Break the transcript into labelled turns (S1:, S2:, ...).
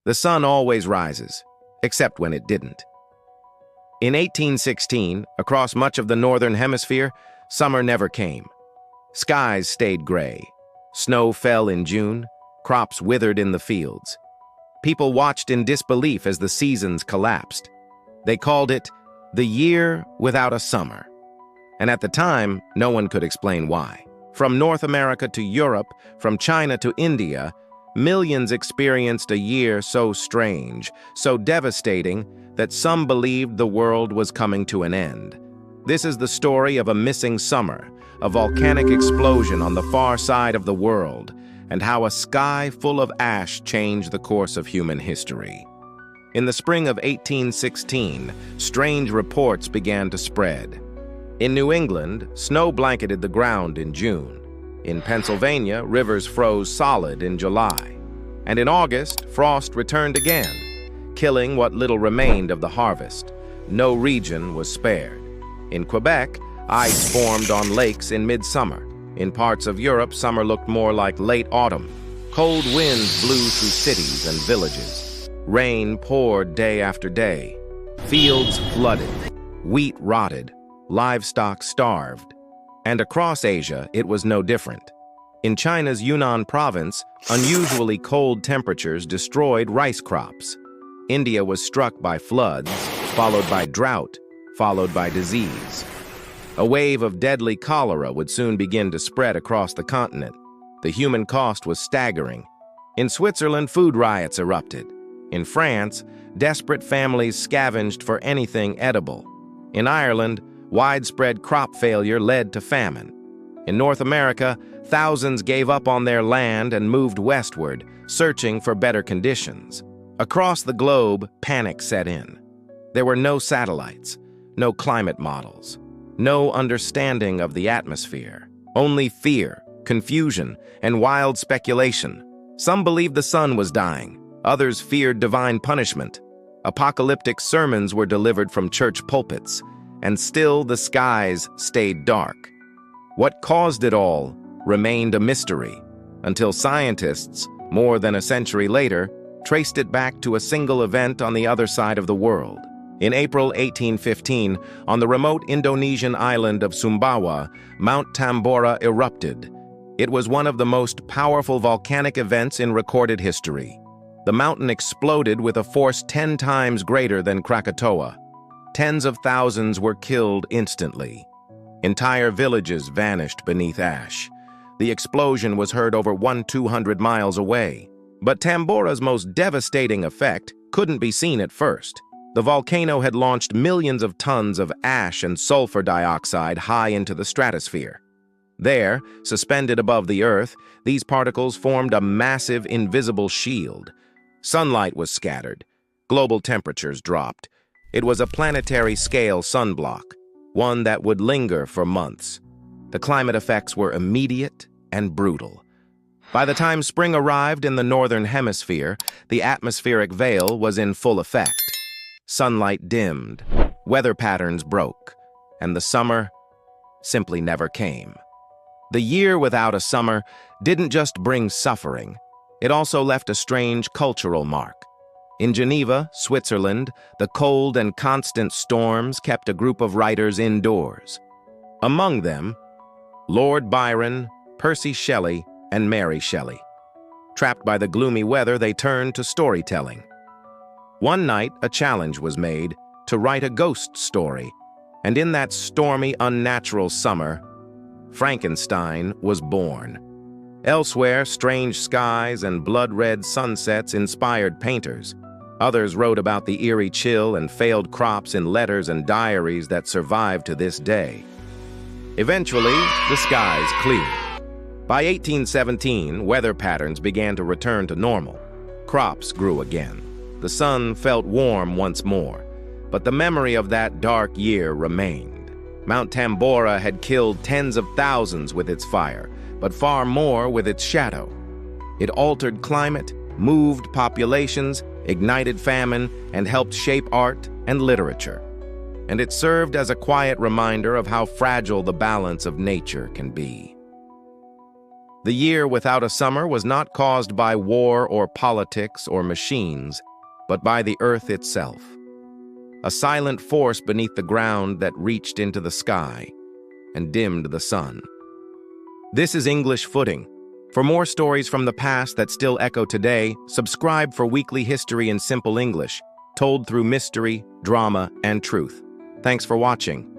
S1: The sun always rises, except when it didn't. In 1816, across much of the northern hemisphere, summer never came. Skies stayed gray. Snow fell in June. Crops withered in the fields. People watched in disbelief as the seasons collapsed. They called it the year without a summer. And at the time, no one could explain why. From North America to Europe, from China to India, millions experienced a year so strange, so devastating, that some believed the world was coming to an end. This is the story of a missing summer, a volcanic explosion on the far side of the world, and how a sky full of ash changed the course of human history. In the spring of 1816, strange reports began to spread. In New England, snow blanketed the ground in June. In Pennsylvania, rivers froze solid in July. And in August, frost returned again, killing what little remained of the harvest. No region was spared. In Quebec, ice formed on lakes in midsummer. In parts of Europe, summer looked more like late autumn. Cold winds blew through cities and villages. Rain poured day after day. Fields flooded. Wheat rotted. Livestock starved. And across Asia, it was no different. In China's Yunnan province, unusually cold temperatures destroyed rice crops. India was struck by floods, followed by drought, followed by disease. A wave of deadly cholera would soon begin to spread across the continent. The human cost was staggering. In Switzerland, food riots erupted. In France, desperate families scavenged for anything edible. In Ireland, widespread crop failure led to famine. In North America, thousands gave up on their land and moved westward, searching for better conditions. Across the globe, panic set in. There were no satellites, no climate models, no understanding of the atmosphere. Only fear, confusion, and wild speculation. Some believed the sun was dying. Others feared divine punishment. Apocalyptic sermons were delivered from church pulpits, and still the skies stayed dark. What caused it all remained a mystery, until scientists, more than a century later, traced it back to a single event on the other side of the world. In April 1815, on the remote Indonesian island of Sumbawa, Mount Tambora erupted. It was one of the most powerful volcanic events in recorded history. The mountain exploded with a force 10 times greater than Krakatoa. Tens of thousands were killed instantly. Entire villages vanished beneath ash. The explosion was heard over 200 miles away. But Tambora's most devastating effect couldn't be seen at first. The volcano had launched millions of tons of ash and sulfur dioxide high into the stratosphere. There, suspended above the earth, these particles formed a massive invisible shield. Sunlight was scattered. Global temperatures dropped. It was a planetary-scale sunblock, one that would linger for months. The climate effects were immediate and brutal. By the time spring arrived in the northern hemisphere, the atmospheric veil was in full effect. Sunlight dimmed, weather patterns broke, and the summer simply never came. The year without a summer didn't just bring suffering, it also left a strange cultural mark. In Geneva, Switzerland, the cold and constant storms kept a group of writers indoors. Among them, Lord Byron, Percy Shelley, and Mary Shelley. Trapped by the gloomy weather, they turned to storytelling. One night, a challenge was made to write a ghost story, and in that stormy, unnatural summer, Frankenstein was born. Elsewhere, strange skies and blood-red sunsets inspired painters. Others wrote about the eerie chill and failed crops in letters and diaries that survive to this day. Eventually, the skies cleared. By 1817, weather patterns began to return to normal. Crops grew again. The sun felt warm once more, but the memory of that dark year remained. Mount Tambora had killed tens of thousands with its fire, but far more with its shadow. It altered climate, moved populations, ignited famine, and helped shape art and literature. And it served as a quiet reminder of how fragile the balance of nature can be. The year without a summer was not caused by war or politics or machines, but by the earth itself. A silent force beneath the ground that reached into the sky and dimmed the sun. This is English Footing. For more stories from the past that still echo today, subscribe for weekly history in simple English, told through mystery, drama, and truth. Thanks for watching.